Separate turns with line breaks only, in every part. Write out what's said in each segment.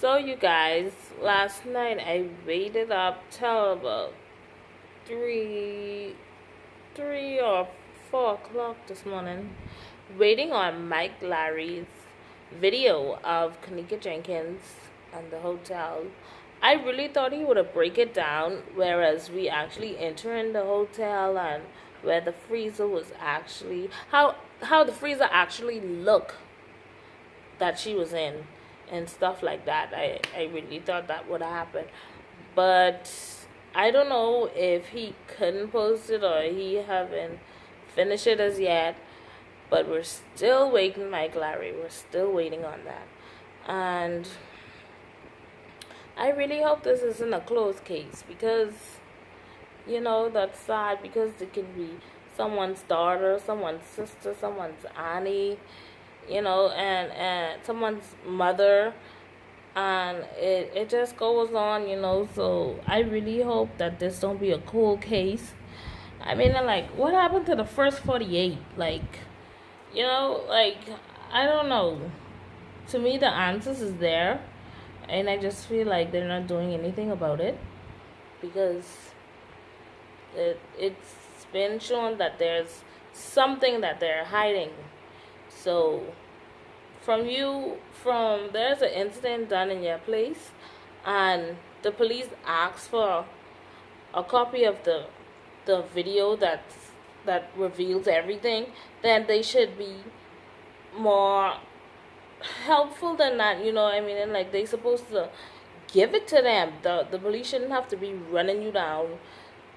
So you guys, last night I waited up till about three, 3 or 4 o'clock this morning, waiting on Mike Larry's video of Kenneka Jenkins and the hotel. I really thought he would have break it down, whereas we actually enter in the hotel and where the freezer was actually how the freezer actually looked that she was in and stuff like that. I really thought that would happen. But I don't know if he couldn't post it or he haven't finished it as yet. But we're still waiting, Mike Larry. We're still waiting on that. And I really hope this isn't a closed case because, that's sad because it can be someone's daughter, someone's sister, someone's auntie, and someone's mother, and it just goes on, so I really hope that this don't be a cold case. I mean, like, what happened to the first 48? Like, I don't know. To me, the answers is there, and I just feel like they're not doing anything about it because it's been shown that there's something that they're hiding. So there's an incident done in your place and the police asks for a copy of the video that reveals everything, then they should be more helpful than that, I mean, and like they supposed to give it to them. The police shouldn't have to be running you down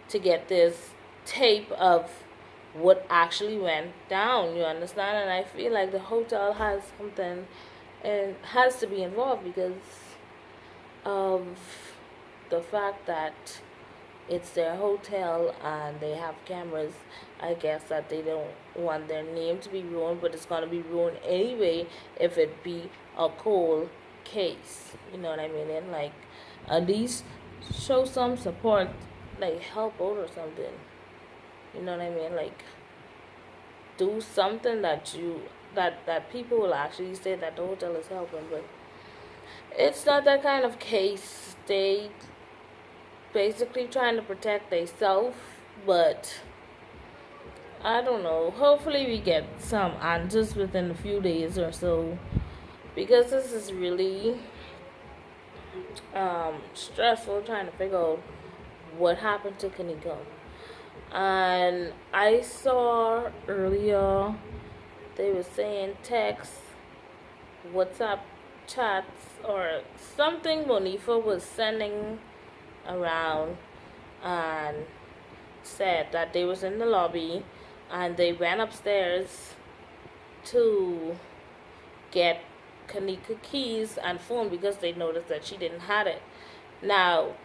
to get this tape of what actually went down, you understand? And I feel like the hotel has something and has to be involved because of the fact that it's their hotel and they have cameras. I guess that they don't want their name to be ruined, but it's gonna be ruined anyway if it be a cold case, you know what I mean? And like at least show some support, like help out or something, you know what I mean? Like do something that people will actually say that the hotel is helping. But it's not that kind of case. They basically trying to protect themselves, but I don't know. Hopefully we get some answers within a few days or so, because this is really stressful trying to figure out what happened to Kenneka. And I saw earlier they were saying text, WhatsApp chats or something Monifa was sending around and said that they was in the lobby and they went upstairs to get Kenneka keys and phone because they noticed that she didn't have it. Now,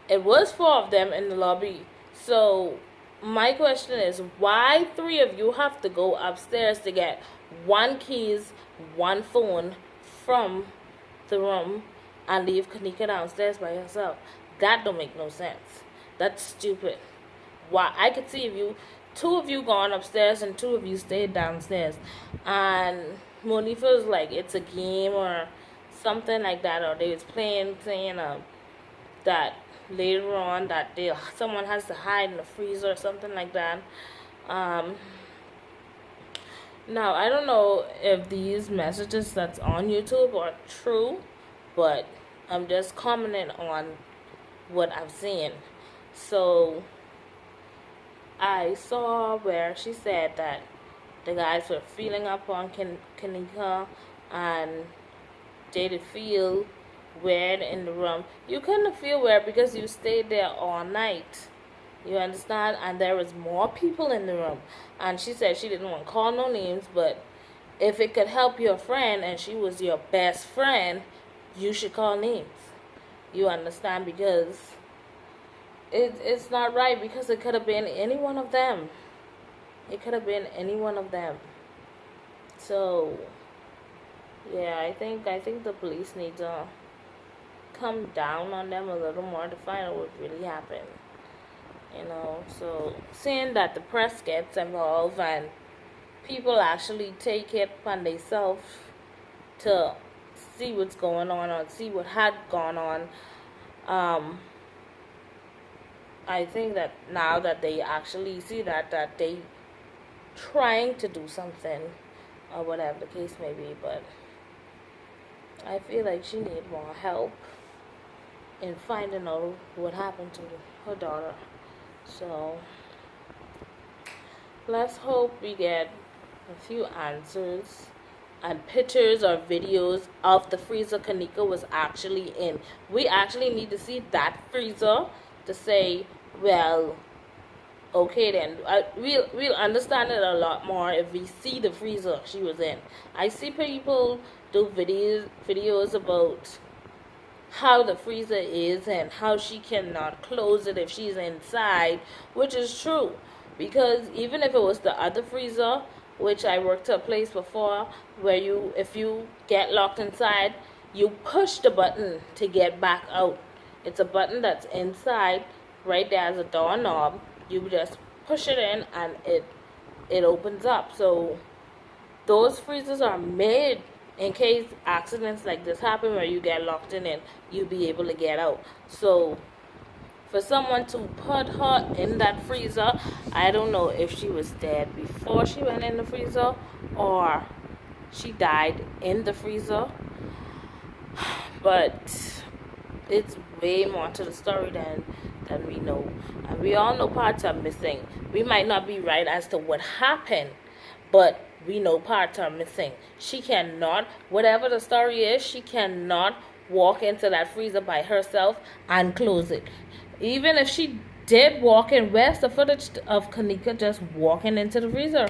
it was 4 of them in the lobby. So my question is, why 3 of you have to go upstairs to get 1 keys, 1 phone from the room and leave Kenneka downstairs by herself? That don't make no sense. That's stupid. Why? I could see if 2 of you gone upstairs and 2 of you stayed downstairs, and Monifa was like it's a game or something like that, or they was saying that later on that someone has to hide in the freezer or something like that. Now I don't know if these messages that's on YouTube are true, but I'm just commenting on what I've seen. So I saw where she said that the guys were feeling up on Kenneka and they did feel weird in the room. You couldn't feel weird because you stayed there all night. You understand? And there was more people in the room. And she said she didn't want to call no names, but if it could help your friend and she was your best friend, you should call names. You understand? Because it's not right, because it could have been any one of them. It could have been any one of them. So yeah, I think the police need to come down on them a little more to find out what really happened. So seeing that the press gets involved and people actually take it upon themselves to see what's going on or see what had gone on. I think that now that they actually see that they trying to do something or whatever the case may be, but I feel like she need more help in finding out what happened to her daughter. So let's hope we get a few answers and pictures or videos of the freezer Kenneka was actually in. We actually need to see that freezer to say, well, okay then. We'll understand it a lot more if we see the freezer she was in. I see people do videos about how the freezer is and how she cannot close it if she's inside, which is true, because even if it was the other freezer, which I worked at a place before, where if you get locked inside, you push the button to get back out. It's a button that's inside, right there as a doorknob. You just push it in and it opens up. So those freezers are made in case accidents like this happen where you get locked in and you be able to get out. So for someone to put her in that freezer, I don't know if she was dead before she went in the freezer or she died in the freezer. But it's way more to the story than we know. And we all know parts are missing. We might not be right as to what happened, but we know parts are missing. She cannot, whatever the story is, she cannot walk into that freezer by herself and close it. Even if she did walk in, where's the footage of Kenneka just walking into the freezer?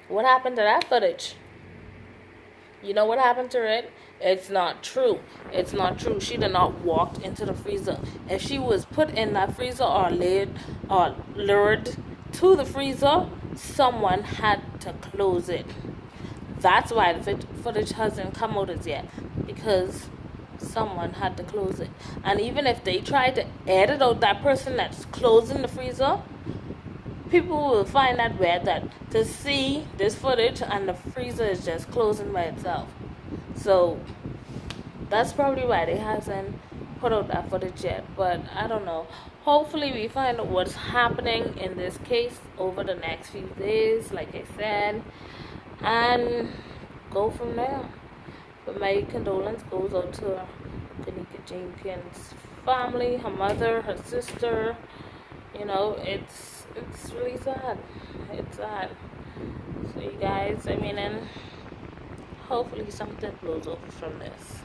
What happened to that footage? You know what happened to it? It's not true. It's not true. She did not walk into the freezer. If she was put in that freezer or lured to the freezer, someone had to close it. That's why the footage hasn't come out as yet, because someone had to close it. And even if they try to edit out that person that's closing the freezer, people will find that weird, that to see this footage and the freezer is just closing by itself. So that's probably why they hasn't put out that footage yet. But I don't know. Hopefully we find out what's happening in this case over the next few days, like I said, and go from there. But my condolence goes out to Kenneka Jenkins' family, her mother, her sister. You know, it's really sad. It's sad. So you guys, and hopefully something blows over from this.